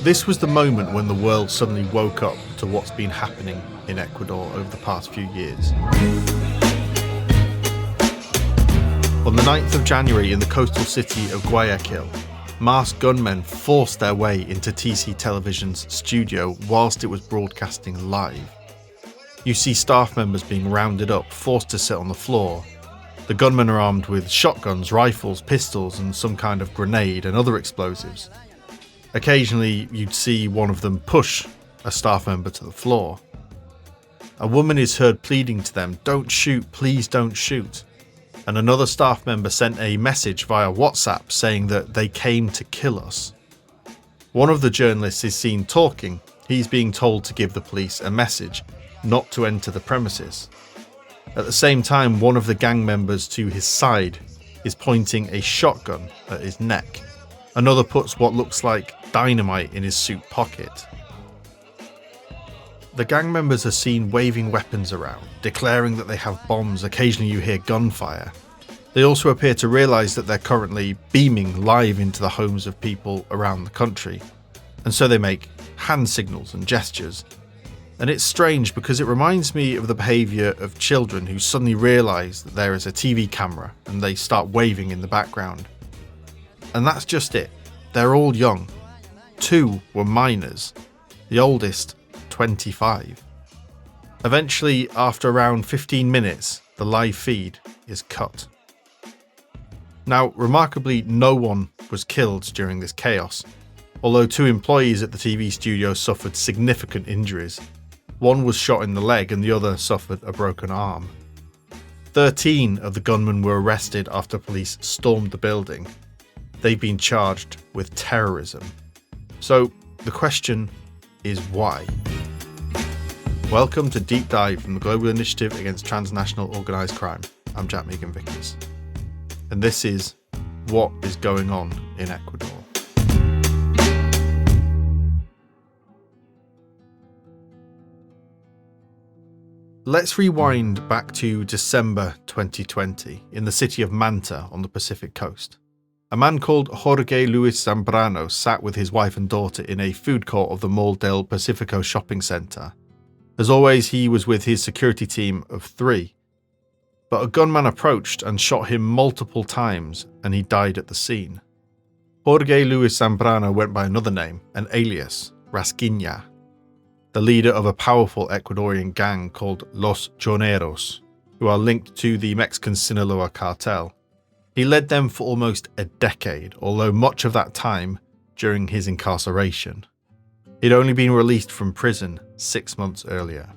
This was the moment when the world suddenly woke up to what's been happening in Ecuador over the past few years. On the 9th of January in the coastal city of Guayaquil, masked gunmen forced their way into TC Television's studio whilst it was broadcasting live. You see staff members being rounded up, forced to sit on the floor. The gunmen are armed with shotguns, rifles, pistols, and some kind of grenade and other explosives. Occasionally, you'd see one of them push a staff member to the floor. A woman is heard pleading to them, "Don't shoot, please don't shoot." And another staff member sent a message via WhatsApp saying that they came to kill us. One of the journalists is seen talking. He's being told to give the police a message, not to enter the premises. At the same time, one of the gang members to his side is pointing a shotgun at his neck. Another puts what looks like dynamite in his suit pocket. The gang members are seen waving weapons around, declaring that they have bombs. Occasionally you hear gunfire. They also appear to realise that they're currently beaming live into the homes of people around the country, and so they make hand signals and gestures. And it's strange because it reminds me of the behaviour of children who suddenly realise that there is a TV camera and they start waving in the background. And that's just it. They're all young. 2 were minors. The oldest, 25. Eventually, after around 15 minutes, the live feed is cut. Now, remarkably, no one was killed during this chaos, although 2 employees at the TV studio suffered significant injuries. One was shot in the leg and the other suffered a broken arm. 13 of the gunmen were arrested after police stormed the building. They've been charged with terrorism. So the question is why? Welcome to Deep Dive from the Global Initiative Against Transnational Organised Crime. I'm Jack Megan Vickers. And this is what is going on in Ecuador. Let's rewind back to December 2020 in the city of Manta on the Pacific coast. A man called Jorge Luis Zambrano sat with his wife and daughter in a food court of the Mall del Pacifico shopping centre. As always, he was with his security team of 3. But a gunman approached and shot him multiple times and he died at the scene. Jorge Luis Zambrano went by another name, an alias, Rasquiña, the leader of a powerful Ecuadorian gang called Los Choneros, who are linked to the Mexican Sinaloa cartel. He led them for almost a decade, although much of that time during his incarceration. He'd only been released from prison 6 months earlier.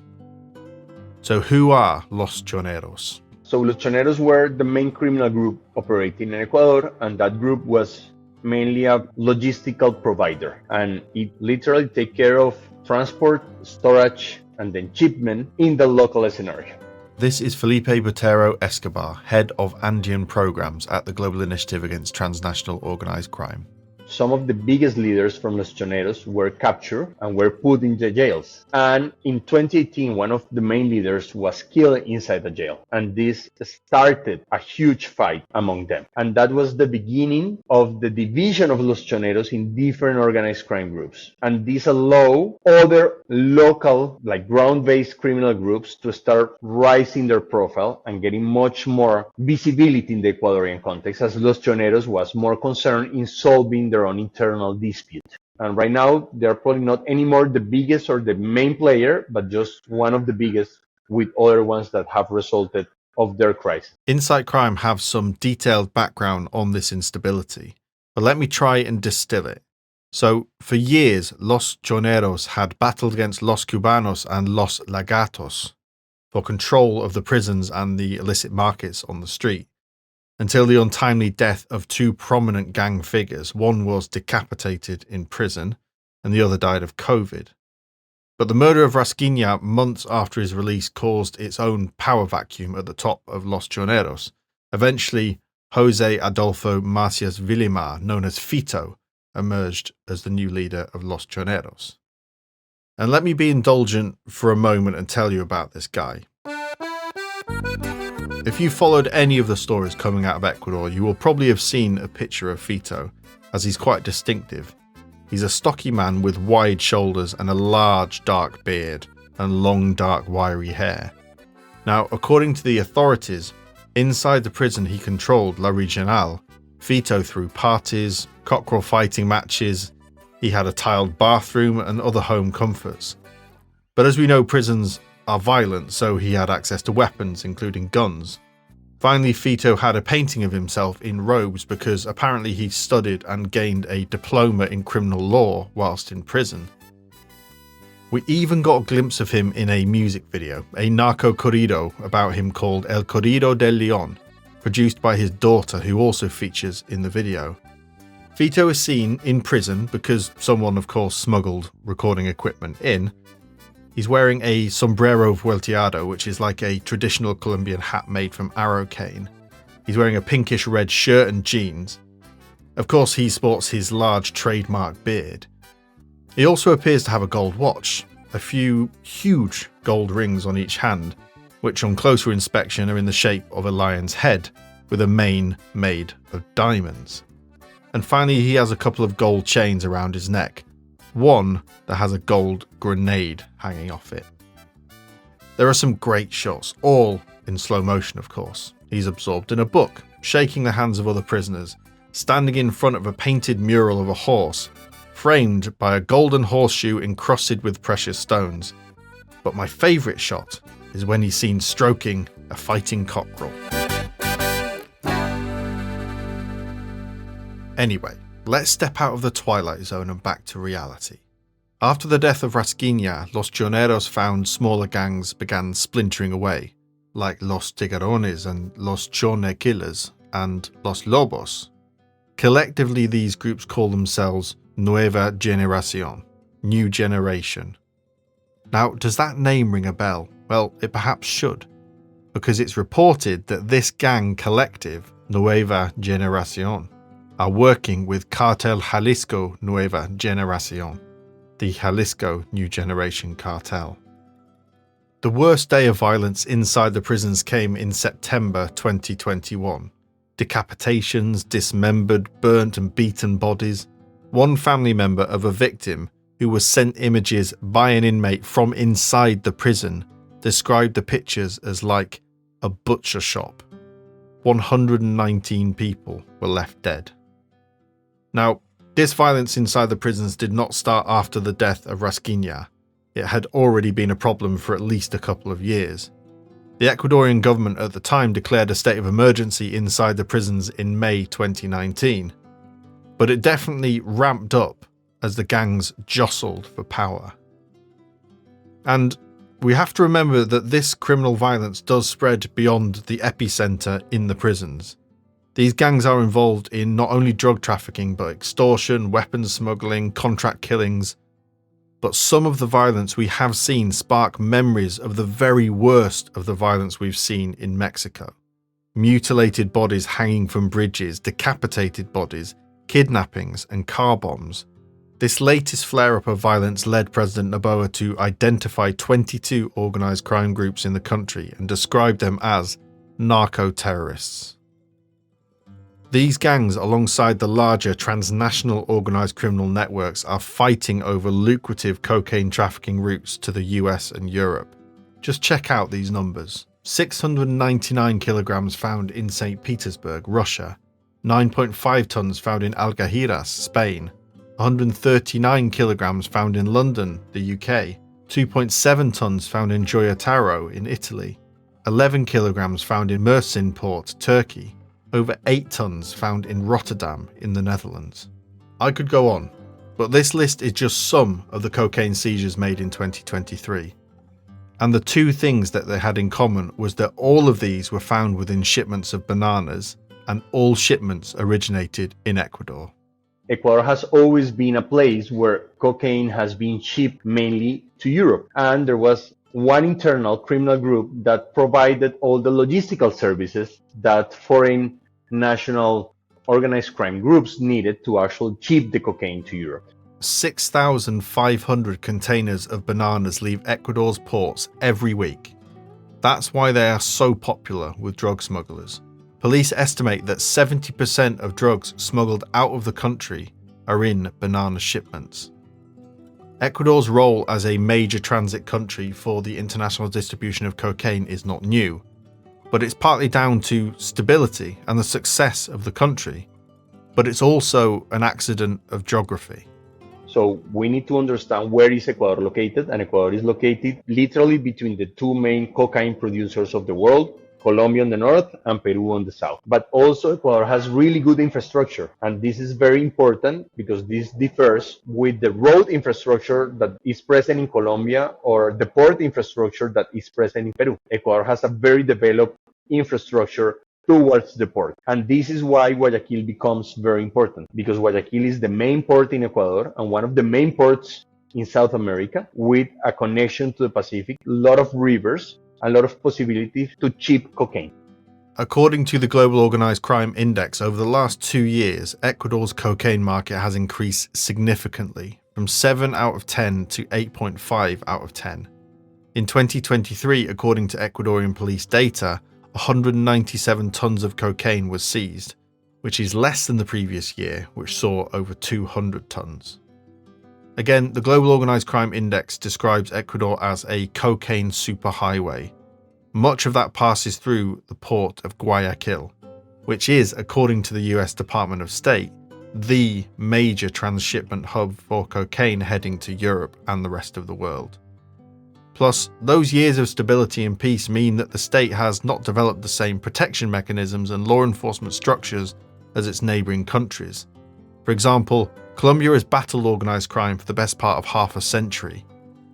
So who are Los Choneros? So Los Choneros were the main criminal group operating in Ecuador, and that group was mainly a logistical provider, and it literally take care of transport, storage, and then shipment in the local scenario. This is Felipe Botero Escobar, head of Andean programs at the Global Initiative Against Transnational Organised Crime. Some of the biggest leaders from Los Choneros were captured and were put in the jails. And in 2018, one of the main leaders was killed inside the jail. And this started a huge fight among them. And that was the beginning of the division of Los Choneros in different organized crime groups. And this allowed other local, like ground-based criminal groups to start rising their profile and getting much more visibility in the Ecuadorian context, as Los Choneros was more concerned in solving their own internal dispute. And right now, they're probably not anymore the biggest or the main player, but just one of the biggest with other ones that have resulted of their crisis. Insight Crime have some detailed background on this instability, but let me try and distill it. So, for years, Los Choneros had battled against Los Cubanos and Los Lagartos for control of the prisons and the illicit markets on the street, until the untimely death of 2 prominent gang figures. One was decapitated in prison and the other died of COVID. But the murder of Rasquiña months after his release caused its own power vacuum at the top of Los Choneros. Eventually, Jose Adolfo Macias Villamar, known as Fito, emerged as the new leader of Los Choneros. And let me be indulgent for a moment and tell you about this guy. If you followed any of the stories coming out of Ecuador, you will probably have seen a picture of Fito, as he's quite distinctive. He's a stocky man with wide shoulders and a large dark beard and long dark wiry hair. Now, according to the authorities, inside the prison he controlled La Regional. Fito threw parties, cockerel fighting matches, he had a tiled bathroom and other home comforts. But as we know, prisons are violent, so he had access to weapons, including guns. Finally, Fito had a painting of himself in robes because apparently he studied and gained a diploma in criminal law whilst in prison. We even got a glimpse of him in a music video, a narco corrido about him called El Corrido del León, produced by his daughter, who also features in the video. Fito is seen in prison because someone, of course, smuggled recording equipment in. He's wearing a sombrero vuelteado, which is like a traditional Colombian hat made from arrow cane. He's wearing a pinkish red shirt and jeans. Of course, he sports his large trademark beard. He also appears to have a gold watch, a few huge gold rings on each hand, which on closer inspection are in the shape of a lion's head, with a mane made of diamonds. And finally, he has a couple of gold chains around his neck, one that has a gold grenade hanging off it. There are some great shots, all in slow motion of course. He's absorbed in a book, shaking the hands of other prisoners, standing in front of a painted mural of a horse, framed by a golden horseshoe encrusted with precious stones. But my favourite shot is when he's seen stroking a fighting cockerel. Anyway, let's step out of the twilight zone and back to reality. After the death of Rasquiña, Los Choneros found smaller gangs began splintering away, like Los Tigarones and Los Chonequillas and Los Lobos. Collectively, these groups call themselves Nueva Generación, New Generation. Now, does that name ring a bell? Well, it perhaps should, because it's reported that this gang collective, Nueva Generación, are working with Cartel Jalisco Nueva Generación, the Jalisco New Generation cartel. The worst day of violence inside the prisons came in September 2021. Decapitations, dismembered, burnt and beaten bodies. One family member of a victim who was sent images by an inmate from inside the prison described the pictures as like a butcher shop. 119 people were left dead. Now, this violence inside the prisons did not start after the death of Rasquiña. It had already been a problem for at least a couple of years. The Ecuadorian government at the time declared a state of emergency inside the prisons in May 2019. But it definitely ramped up as the gangs jostled for power. And we have to remember that this criminal violence does spread beyond the epicenter in the prisons. These gangs are involved in not only drug trafficking, but extortion, weapons smuggling, contract killings. But some of the violence we have seen spark memories of the very worst of the violence we've seen in Mexico. Mutilated bodies hanging from bridges, decapitated bodies, kidnappings and car bombs. This latest flare-up of violence led President Noboa to identify 22 organised crime groups in the country and describe them as narco-terrorists. These gangs, alongside the larger transnational organised criminal networks, are fighting over lucrative cocaine trafficking routes to the US and Europe. Just check out these numbers. 699 kilograms found in St. Petersburg, Russia. 9.5 tons found in Algeciras, Spain. 139 kilograms found in London, the UK. 2.7 tons found in Gioia in Italy. 11 kilograms found in Mersin Port, Turkey. Over 8 tons found in Rotterdam in the Netherlands. I could go on, but this list is just some of the cocaine seizures made in 2023. And the two things that they had in common was that all of these were found within shipments of bananas, and all shipments originated in Ecuador. Ecuador has always been a place where cocaine has been shipped mainly to Europe, and there was one internal criminal group that provided all the logistical services that foreign national organized crime groups needed to actually ship the cocaine to Europe. 6,500 containers of bananas leave Ecuador's ports every week. That's why they are so popular with drug smugglers. Police estimate that 70% of drugs smuggled out of the country are in banana shipments. Ecuador's role as a major transit country for the international distribution of cocaine is not new, but it's partly down to stability and the success of the country, but it's also an accident of geography. So we need to understand where is Ecuador located, and Ecuador is located literally between the two main cocaine producers of the world, Colombia on the north and Peru on the south. But also Ecuador has really good infrastructure, and this is very important because this differs with the road infrastructure that is present in Colombia or the port infrastructure that is present in Peru. Ecuador has a very developed infrastructure towards the port. And this is why Guayaquil becomes very important, because Guayaquil is the main port in Ecuador and one of the main ports in South America with a connection to the Pacific, a lot of rivers, a lot of possibilities to ship cocaine. According to the Global Organized Crime Index, over the last 2 years, Ecuador's cocaine market has increased significantly, from 7 out of 10 to 8.5 out of 10. In 2023, according to Ecuadorian police data, 197 tons of cocaine was seized, which is less than the previous year, which saw over 200 tons. Again, the Global Organized Crime Index describes Ecuador as a cocaine superhighway. Much of that passes through the port of Guayaquil, which is, according to the US Department of State, the major transshipment hub for cocaine heading to Europe and the rest of the world. Plus, those years of stability and peace mean that the state has not developed the same protection mechanisms and law enforcement structures as its neighbouring countries. For example, Colombia has battled organised crime for the best part of half a century,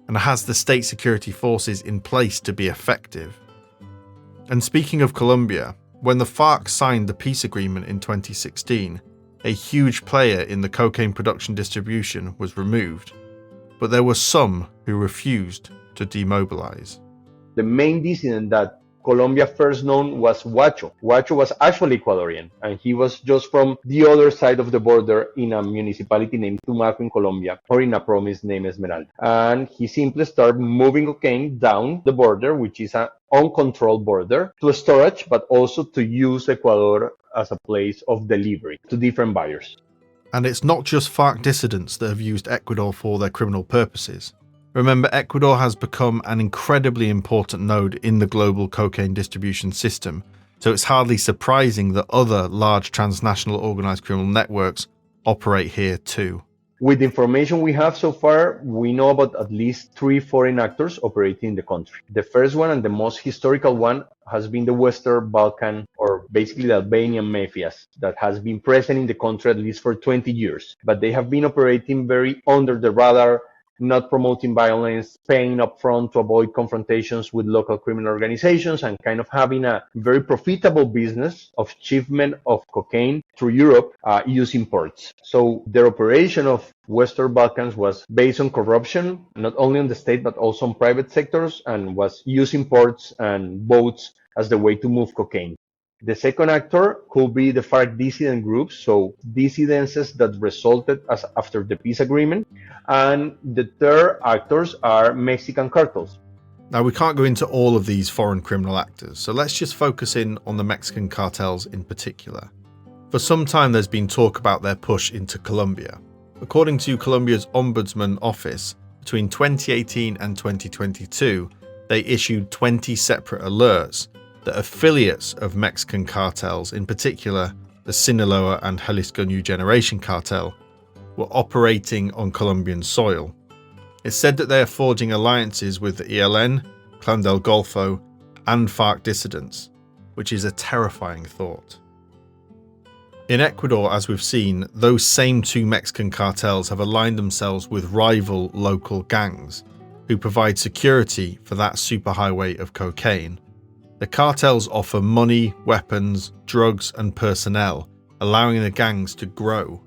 and has the state security forces in place to be effective. And speaking of Colombia, when the FARC signed the peace agreement in 2016, a huge player in the cocaine production distribution was removed, but there were some who refused to demobilize. The main dissident that Colombia first known was Huacho. Huacho was actually Ecuadorian, and he was just from the other side of the border in a municipality named Tumaco in Colombia, or in a province named Esmeralda. And he simply started moving cocaine down the border, which is an uncontrolled border, to storage, but also to use Ecuador as a place of delivery to different buyers. And it's not just FARC dissidents that have used Ecuador for their criminal purposes. Remember, Ecuador has become an incredibly important node in the global cocaine distribution system, so it's hardly surprising that other large transnational organised criminal networks operate here too. With the information we have so far, we know about at least 3 foreign actors operating in the country. The first one and the most historical one has been the Western Balkan, or basically the Albanian Mafias, that has been present in the country at least for 20 years. But they have been operating very under the radar, not promoting violence, paying upfront to avoid confrontations with local criminal organizations, and kind of having a very profitable business of shipment of cocaine through Europe using ports. So their operation of Western Balkans was based on corruption, not only on the state but also on private sectors, and was using ports and boats as the way to move cocaine. The second actor could be the FARC dissident groups, so dissidences that resulted after the peace agreement. And the third actors are Mexican cartels. Now, we can't go into all of these foreign criminal actors, so let's just focus in on the Mexican cartels in particular. For some time, there's been talk about their push into Colombia. According to Colombia's Ombudsman Office, between 2018 and 2022, they issued 20 separate alerts that affiliates of Mexican cartels, in particular the Sinaloa and Jalisco New Generation cartel, were operating on Colombian soil. It's said that they are forging alliances with the ELN, Clan del Golfo, and FARC dissidents, which is a terrifying thought. In Ecuador, as we've seen, those same 2 Mexican cartels have aligned themselves with rival local gangs, who provide security for that superhighway of cocaine. The cartels offer money, weapons, drugs, and personnel, allowing the gangs to grow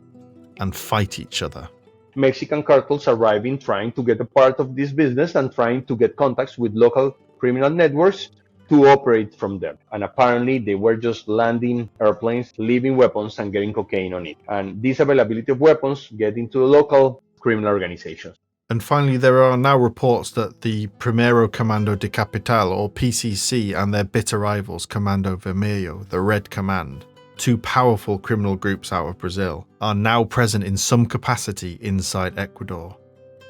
and fight each other. Mexican cartels arriving, trying to get a part of this business and trying to get contacts with local criminal networks to operate from them. And apparently they were just landing airplanes, leaving weapons and getting cocaine on it. And this availability of weapons get into the local criminal organizations. And finally, there are now reports that the Primero Comando de Capital, or PCC, and their bitter rivals Comando Vermelho, the Red Command, two powerful criminal groups out of Brazil, are now present in some capacity inside Ecuador.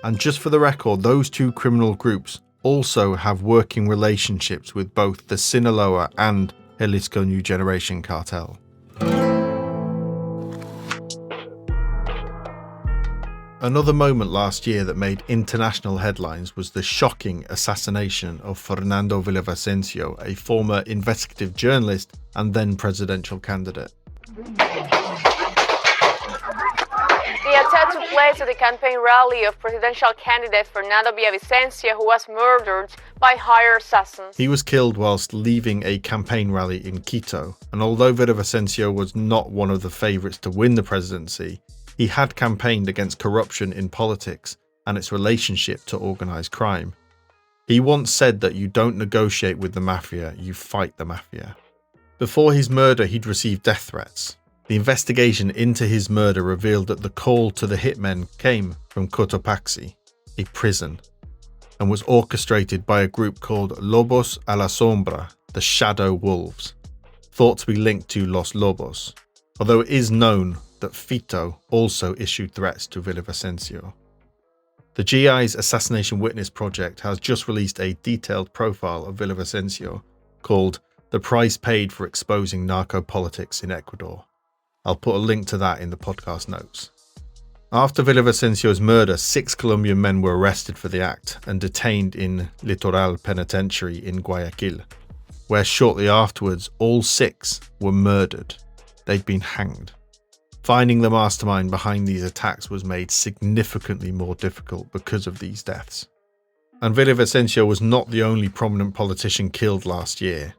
And just for the record, those two criminal groups also have working relationships with both the Sinaloa and Jalisco New Generation cartel. Another moment last year that made international headlines was the shocking assassination of Fernando Villavicencio, a former investigative journalist and then presidential candidate. The attack took place at the campaign rally of presidential candidate Fernando Villavicencio, who was murdered by hired assassins. He was killed whilst leaving a campaign rally in Quito, and although Villavicencio was not one of the favourites to win the presidency, he had campaigned against corruption in politics and its relationship to organised crime. He once said that you don't negotiate with the mafia, you fight the mafia. Before his murder, he'd received death threats. The investigation into his murder revealed that the call to the hitmen came from Cotopaxi, a prison, and was orchestrated by a group called Lobos a la Sombra, the Shadow Wolves, thought to be linked to Los Lobos, although it is known that Fito also issued threats to Villavicencio. The GI's Assassination Witness Project has just released a detailed profile of Villavicencio called The Price Paid for Exposing Narco-Politics in Ecuador. I'll put a link to that in the podcast notes. After Villavicencio's murder, 6 Colombian men were arrested for the act and detained in Litoral Penitentiary in Guayaquil, where shortly afterwards all 6 were murdered. They'd been hanged. Finding the mastermind behind these attacks was made significantly more difficult because of these deaths. And Villavicencio was not the only prominent politician killed last year.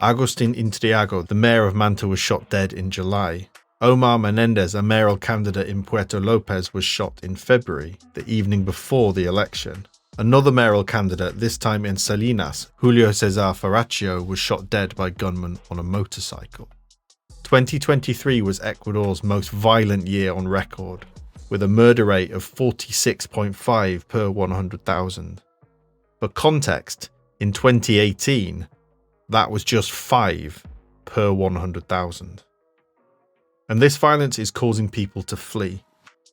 Agustin Intriago, the mayor of Manta, was shot dead in July. Omar Menendez, a mayoral candidate in Puerto Lopez, was shot in February, the evening before the election. Another mayoral candidate, this time in Salinas, Julio Cesar Faraccio, was shot dead by gunmen on a motorcycle. 2023 was Ecuador's most violent year on record, with a murder rate of 46.5 per 100,000. For context, in 2018, that was just 5 per 100,000. And this violence is causing people to flee,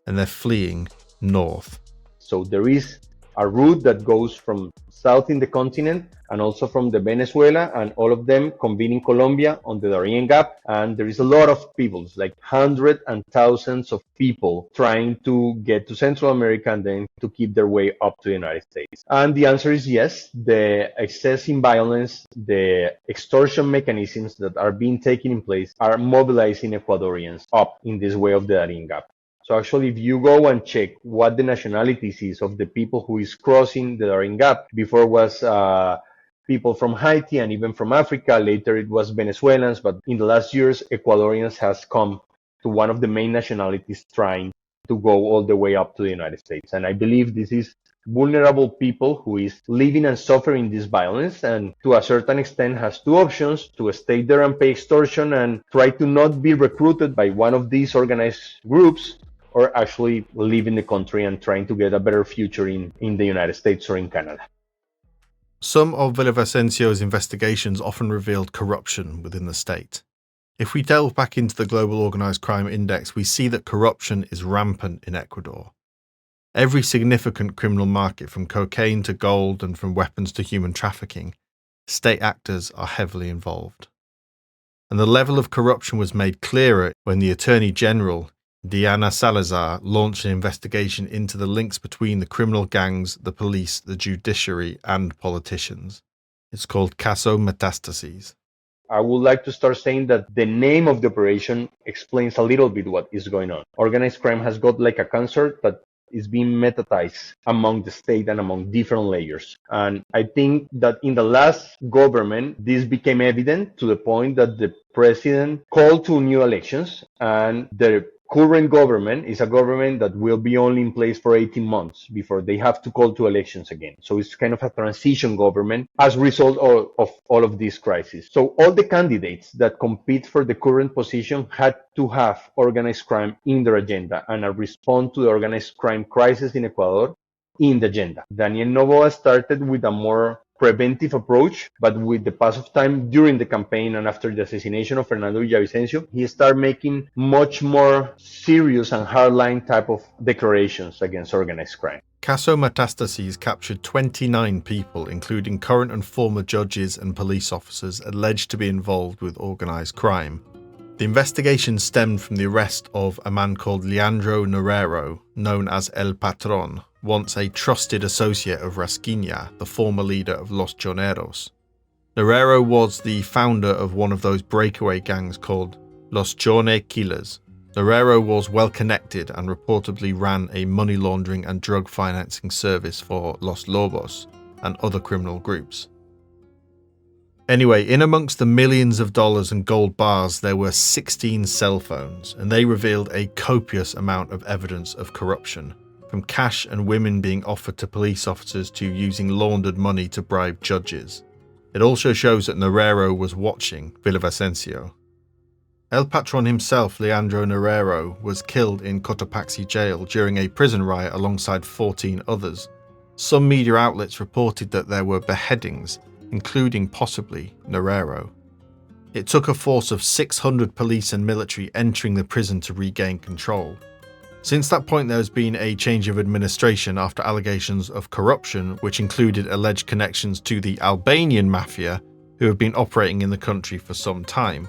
and they're fleeing north. So there is a route that goes from south in the continent and also from the Venezuela, and all of them convene in Colombia on the Darien Gap. And there is a lot of people, like hundreds and thousands of people trying to get to Central America and then to keep their way up to the United States. And the answer is yes. The excess in violence, the extortion mechanisms that are being taken in place are mobilizing Ecuadorians up in this way of the Darien Gap. So actually, if you go and check what the nationalities is of the people who is crossing the Darien Gap, before was people from Haiti and even from Africa, later it was Venezuelans, but in the last years, Ecuadorians has come to one of the main nationalities trying to go all the way up to the United States. And I believe this is vulnerable people who is living and suffering this violence, and to a certain extent has two options: to stay there and pay extortion and try to not be recruited by one of these organized groups, or actually live in the country and trying to get a better future in the United States or in Canada. Some of Villavicencio's investigations often revealed corruption within the state. If we delve back into the Global Organised Crime Index, we see that corruption is rampant in Ecuador. Every significant criminal market, from cocaine to gold and from weapons to human trafficking, state actors are heavily involved. And the level of corruption was made clearer when the Attorney General, Diana Salazar, launched an investigation into the links between the criminal gangs, the police, the judiciary, and politicians. It's called Caso Metastases. I would like to start saying that the name of the operation explains a little bit what is going on. Organized crime has got like a cancer that is being metatized among the state and among different layers. And I think that in the last government, this became evident to the point that the president called to new elections, and the current government is a government that will be only in place for 18 months before they have to call to elections again. So it's kind of a transition government as a result of all of this crisis. So all the candidates that compete for the current position had to have organized crime in their agenda and a response to the organized crime crisis in Ecuador in the agenda. Daniel Noboa started with a more preventive approach, but with the pass of time during the campaign and after the assassination of Fernando Villavicencio, he started making much more serious and hardline type of declarations against organized crime. Caso Metastases captured 29 people, including current and former judges and police officers alleged to be involved with organized crime. The investigation stemmed from the arrest of a man called Leandro Norero, known as El Patron, once a trusted associate of Rasquiña, the former leader of Los Choneros. Norero was the founder of one of those breakaway gangs called Los Chone Killers. Norero was well connected and reportedly ran a money laundering and drug financing service for Los Lobos and other criminal groups. Anyway, in amongst the millions of dollars and gold bars, there were 16 cell phones, and they revealed a copious amount of evidence of corruption, from cash and women being offered to police officers to using laundered money to bribe judges. It also shows that Norero was watching Villavicencio. El Patron himself, Leandro Norero, was killed in Cotopaxi jail during a prison riot alongside 14 others. Some media outlets reported that there were beheadings, including possibly Norero. It took a force of 600 police and military entering the prison to regain control. Since that point, there has been a change of administration after allegations of corruption, which included alleged connections to the Albanian Mafia, who have been operating in the country for some time.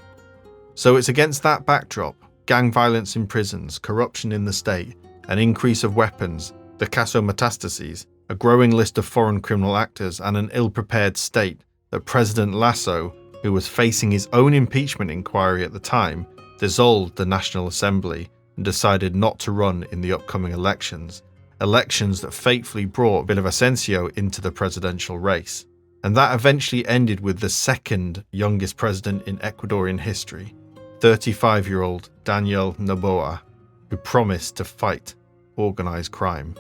So it's against that backdrop, gang violence in prisons, corruption in the state, an increase of weapons, the Caso Metastases, a growing list of foreign criminal actors, and an ill-prepared state, that President Lasso, who was facing his own impeachment inquiry at the time, dissolved the National Assembly and decided not to run in the upcoming elections that fatefully brought Villavicencio into the presidential race. And that eventually ended with the second youngest president in Ecuadorian history, 35-year-old Daniel Noboa, who promised to fight organized crime.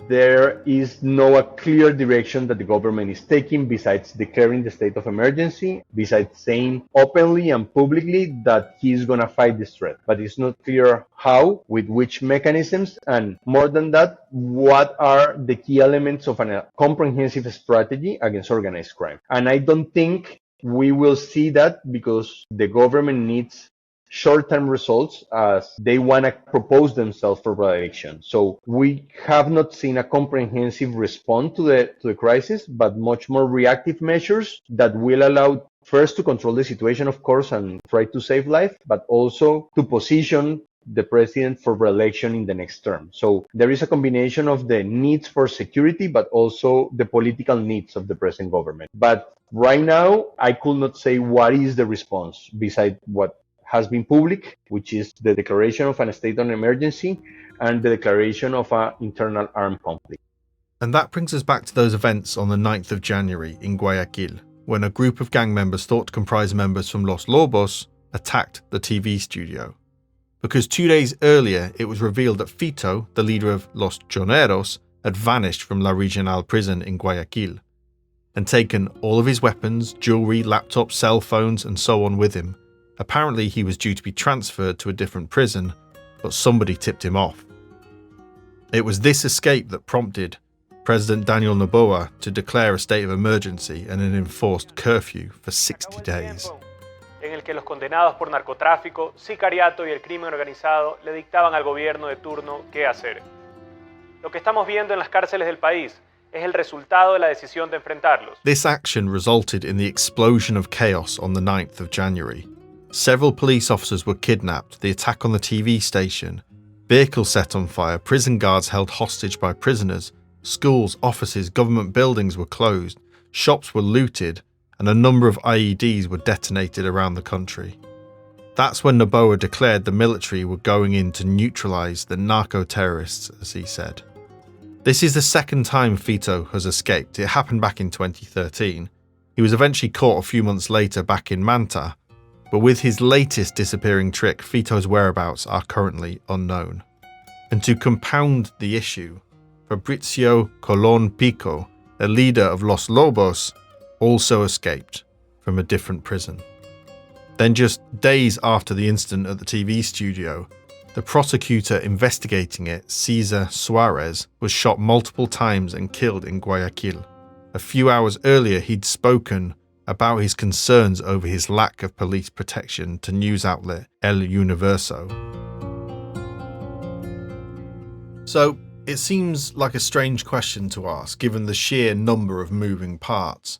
There is no clear direction that the government is taking besides declaring the state of emergency, besides saying openly and publicly that he's going to fight this threat. But it's not clear how, with which mechanisms, and more than that, what are the key elements of a comprehensive strategy against organized crime. And I don't think we will see that because the government needs short-term results as they want to propose themselves for re-election. So we have not seen a comprehensive response to the crisis, but much more reactive measures that will allow first to control the situation, of course, and try to save life, but also to position the president for re-election in the next term. So there is a combination of the needs for security, but also the political needs of the present government. But right now, I could not say what is the response besides what has been public, which is the declaration of a state of emergency and the declaration of an internal armed conflict. And that brings us back to those events on the 9th of January in Guayaquil, when a group of gang members thought to comprise members from Los Lobos attacked the TV studio. Because 2 days earlier, it was revealed that Fito, the leader of Los Choneros, had vanished from La Regional prison in Guayaquil and taken all of his weapons, jewelry, laptops, cell phones, and so on with him. Apparently, he was due to be transferred to a different prison, but somebody tipped him off. It was this escape that prompted President Daniel Noboa to declare a state of emergency and an enforced curfew for 60 days. En el que los condenados por narcotráfico, sicariato y el crimen organizado le dictaban al gobierno de turno qué hacer. Lo que estamos viendo en las cárceles del país es el resultado de la decisión de enfrentarlos. This action resulted in the explosion of chaos on the 9th of January. Several police officers were kidnapped, the attack on the TV station, vehicles set on fire, prison guards held hostage by prisoners, schools, offices, government buildings were closed, shops were looted, and a number of IEDs were detonated around the country. That's when Noboa declared the military were going in to neutralize the narco-terrorists, as he said. This is the second time Fito has escaped. It happened back in 2013. He was eventually caught a few months later back in Manta, but with his latest disappearing trick, Fito's whereabouts are currently unknown. And to compound the issue, Fabrizio Colon Pico, a leader of Los Lobos, also escaped from a different prison. Then just days after the incident at the TV studio, the prosecutor investigating it, Cesar Suarez, was shot multiple times and killed in Guayaquil. A A few hours earlier, he'd spoken about his concerns over his lack of police protection to news outlet El Universo. So, it seems like a strange question to ask, given the sheer number of moving parts.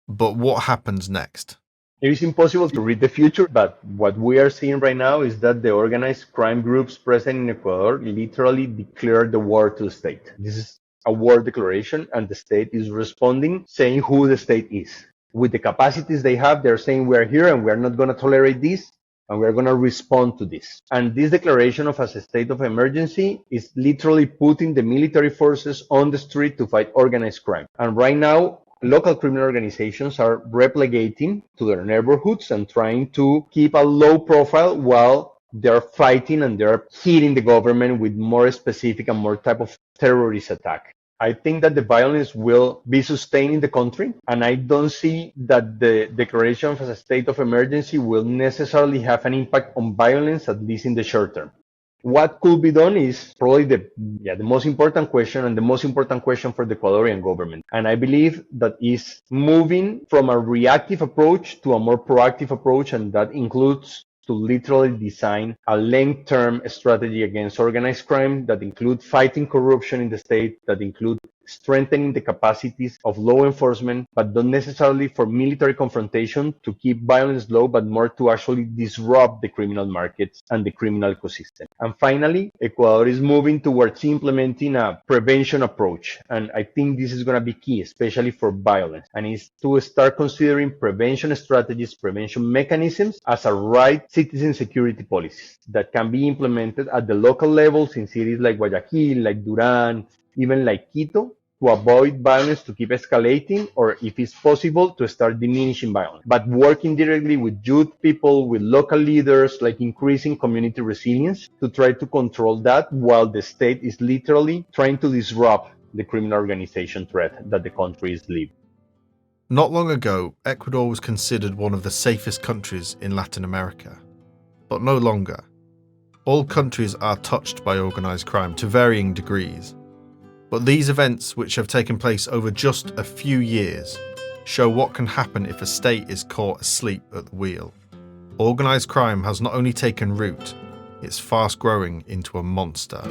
But what happens next? It is impossible to read the future, but what we are seeing right now is that the organized crime groups present in Ecuador literally declared the war to the state. This is a war declaration, and the state is responding, saying who the state is. With the capacities they have, they're saying we're here and we're not going to tolerate this, and we're going to respond to this. And this declaration of as a state of emergency is literally putting the military forces on the street to fight organized crime. And right now, local criminal organizations are replicating to their neighborhoods and trying to keep a low profile while they're fighting and they're hitting the government with more specific and more type of terrorist attack. I think that the violence will be sustained in the country, and I don't see that the declaration of a state of emergency will necessarily have an impact on violence, at least in the short term. What could be done is probably the most important question, and the most important question for the Ecuadorian government. And I believe that is moving from a reactive approach to a more proactive approach, and that includes to literally design a long-term strategy against organized crime that include fighting corruption in the state, that include strengthening the capacities of law enforcement, but not necessarily for military confrontation to keep violence low, but more to actually disrupt the criminal markets and the criminal ecosystem. And finally, Ecuador is moving towards implementing a prevention approach. And I think this is going to be key, especially for violence. And it's to start considering prevention strategies, prevention mechanisms as a right citizen security policies that can be implemented at the local levels in cities like Guayaquil, like Duran, even like Quito, to avoid violence to keep escalating, or if it's possible, to start diminishing violence. But working directly with youth people, with local leaders, like increasing community resilience to try to control that while the state is literally trying to disrupt the criminal organization threat that the country is living. Not long ago, Ecuador was considered one of the safest countries in Latin America, but no longer. All countries are touched by organised crime to varying degrees. But these events, which have taken place over just a few years, show what can happen if a state is caught asleep at the wheel. Organised crime has not only taken root, it's fast growing into a monster.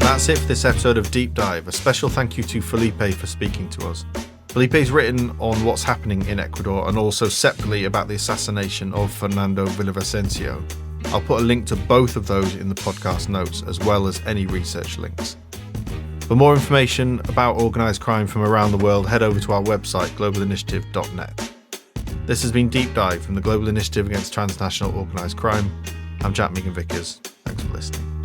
That's it for this episode of Deep Dive. A special thank you to Felipe for speaking to us. Felipe's written on what's happening in Ecuador and also separately about the assassination of Fernando Villavicencio. I'll put a link to both of those in the podcast notes, as well as any research links. For more information about organised crime from around the world, head over to our website, globalinitiative.net. This has been Deep Dive from the Global Initiative Against Transnational Organised Crime. I'm Jack Megan-Vickers. Thanks for listening.